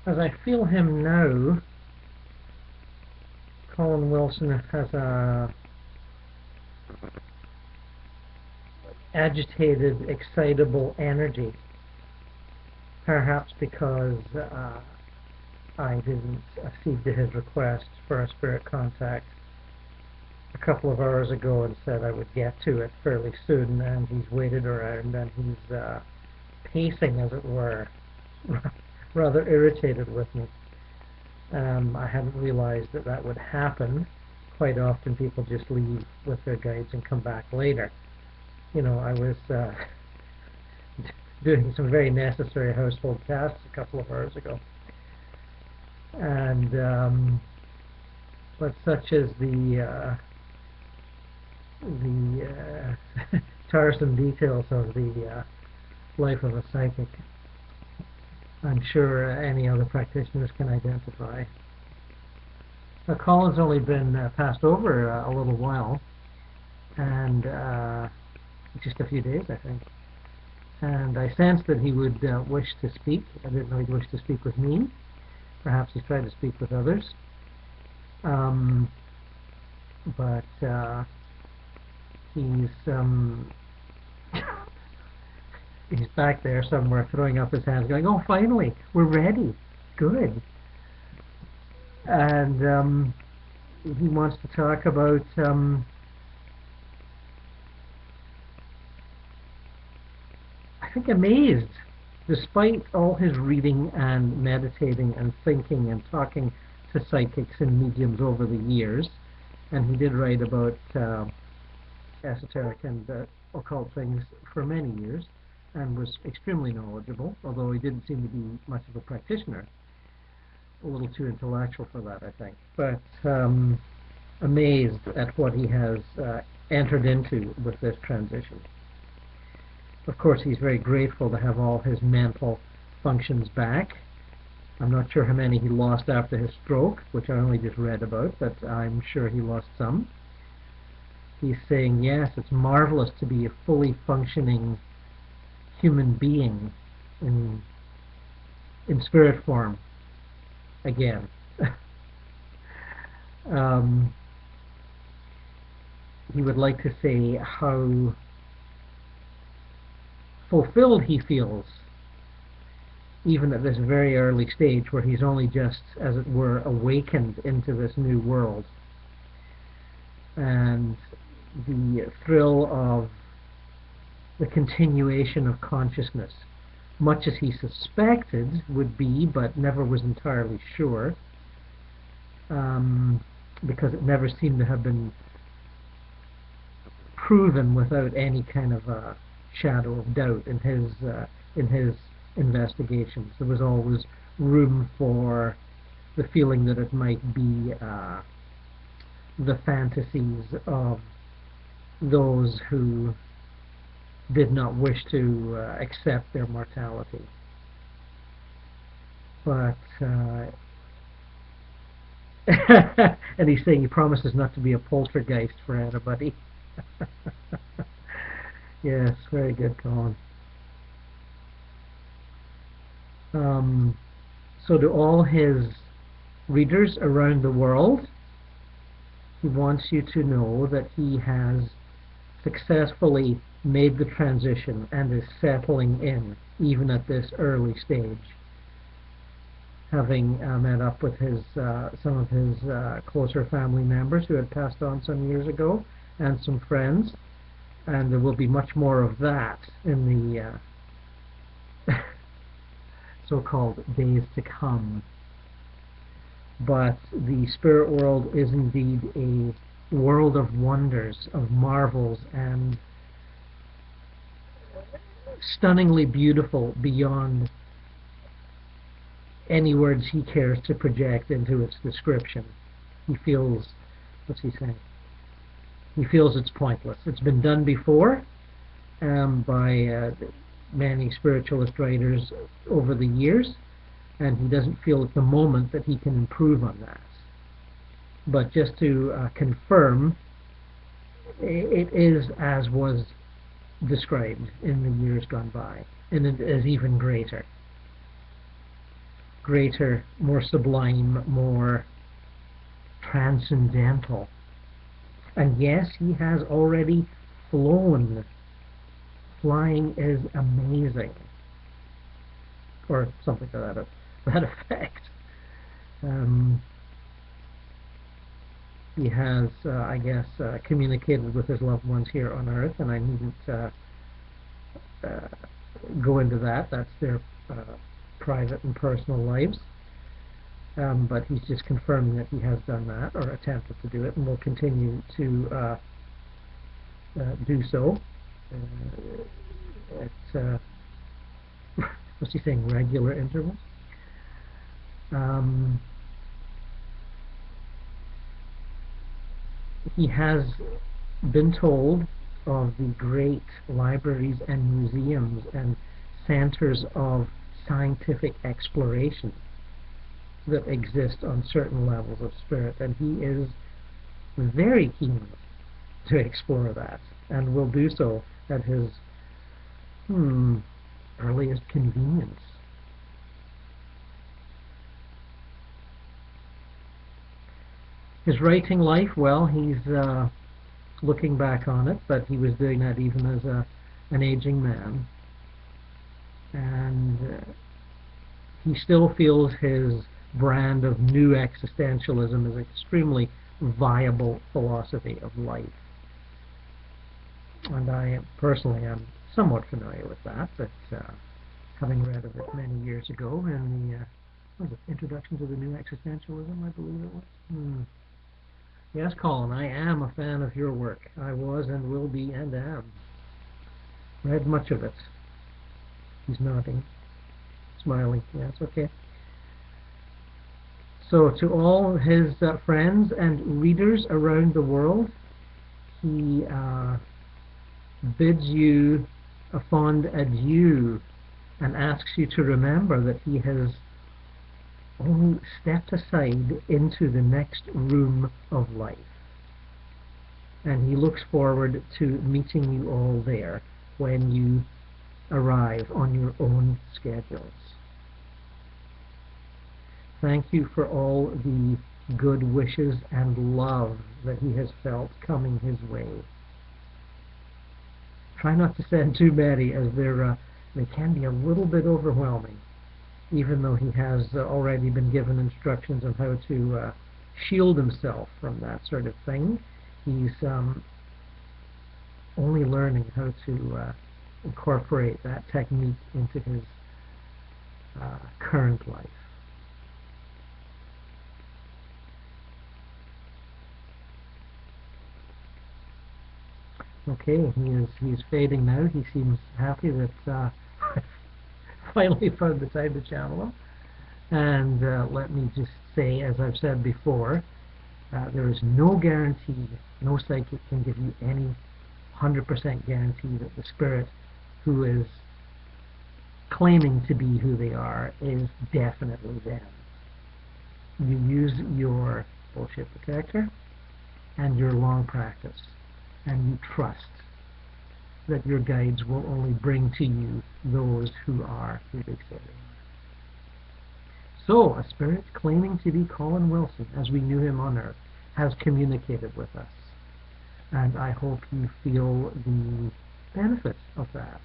as I feel him now, Colin Wilson has a agitated, excitable energy. Perhaps because I didn't accede to his request for a spirit contact a couple of hours ago and said I would get to it fairly soon, and he's waited around and he's pacing, as it were, rather irritated with me. I hadn't realized that that would happen. Quite often people just leave with their guides and come back later. You know, I was doing some very necessary household tasks a couple of hours ago, and but such is the tiresome details of the life of a psychic. I'm sure any other practitioners can identify. Now, Colin's only been passed over a little while, and just a few days, I think. And I sensed that he would wish to speak. I didn't know he'd wish to speak with me. Perhaps he's tried to speak with others. But he's he's back there somewhere throwing up his hands going, "Oh, finally, we're ready. Good." And he wants to talk about I think amazed, despite all his reading and meditating and thinking and talking to psychics and mediums over the years, and he did write about esoteric and occult things for many years, and was extremely knowledgeable, although he didn't seem to be much of a practitioner. A little too intellectual for that, I think. But amazed at what he has entered into with this transition. Of course, he's very grateful to have all his mental functions back. I'm not sure how many he lost after his stroke, which I only just read about, but I'm sure he lost some. He's saying, yes, it's marvelous to be a fully functioning human being in spirit form again. He would like to say how fulfilled he feels, even at this very early stage where he's only just, as it were, awakened into this new world. And the thrill of the continuation of consciousness, much as he suspected would be, but never was entirely sure, because it never seemed to have been proven without any kind of a shadow of doubt in his investigations. There was always room for the feeling that it might be the fantasies of those who did not wish to accept their mortality. But and he's saying he promises not to be a poltergeist for anybody. Yes, very good, Colin. So to all his readers around the world, he wants you to know that he has successfully made the transition and is settling in, even at this early stage, having met up with his some of his closer family members who had passed on some years ago, and some friends, and there will be much more of that in the so-called days to come. But the spirit world is indeed a world of wonders, of marvels, and stunningly beautiful beyond any words he cares to project into its description. He feels, what's he saying? He feels it's pointless. It's been done before by many spiritualist writers over the years, and he doesn't feel at the moment that he can improve on that. But just to confirm, it is as was described in the years gone by, and it is even greater. greater, more sublime, more transcendental. And yes, he has already flown. Flying is amazing. Or something to that effect. He has, I guess, communicated with his loved ones here on Earth, and I needn't go into that. That's their private and personal lives. But he's just confirming that he has done that, or attempted to do it, and will continue to do so. At, what's he saying, regular intervals? He has been told of the great libraries and museums and centers of scientific exploration that exist on certain levels of spirit, and he is very keen to explore that, and will do so at his earliest convenience. His writing life, well, he's looking back on it, but he was doing that even as an aging man, and he still feels his brand of new existentialism is an extremely viable philosophy of life. And I personally am somewhat familiar with that, but having read of it many years ago in the what was it, Introduction to the New Existentialism, I believe it was. Yes, Colin, I am a fan of your work. I was and will be and am. Read much of it. He's nodding, smiling. Yes, okay. So to all his friends and readers around the world, he bids you a fond adieu and asks you to remember that he has only stepped aside into the next room of life. And he looks forward to meeting you all there when you arrive on your own schedules. Thank you for all the good wishes and love that he has felt coming his way. Try not to send too many, as they can be a little bit overwhelming, even though he has already been given instructions on how to shield himself from that sort of thing. He's only learning how to incorporate that technique into his current life. Okay, he's fading now. He seems happy that finally found the time to channel him. And let me just say, as I've said before, there is no guarantee, no psychic can give you any 100% guarantee that the spirit who is claiming to be who they are is definitely them. You use your bullshit detector and your long practice, and you trust that your guides will only bring to you those who are who they say they are. So, a spirit claiming to be Colin Wilson, as we knew him on Earth, has communicated with us. And I hope you feel the benefit of that.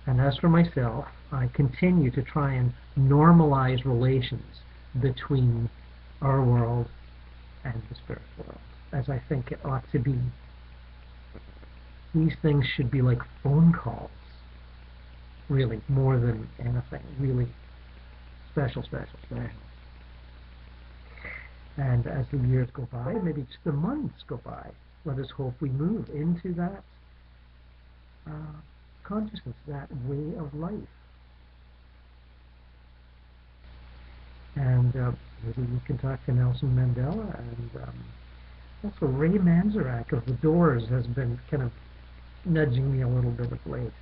And as for myself, I continue to try and normalize relations between our world and the spirit world, as I think it ought to be. These things should be like phone calls, really, more than anything, really special. And as the years go by, maybe just the months go by, let us hope we move into that consciousness, that way of life. And maybe we can talk to Nelson Mandela, and also Ray Manzarek of The Doors has been kind of nudging me a little bit of late.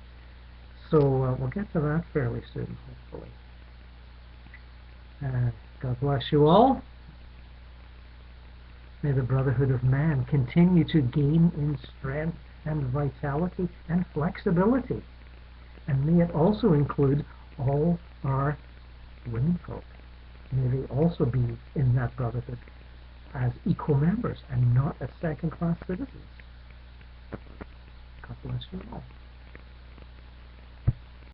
So we'll get to that fairly soon, hopefully. God bless you all. May the Brotherhood of Man continue to gain in strength and vitality and flexibility. And may it also include all our women folk, may they also be in that brotherhood as equal members and not as second-class citizens. God bless you all.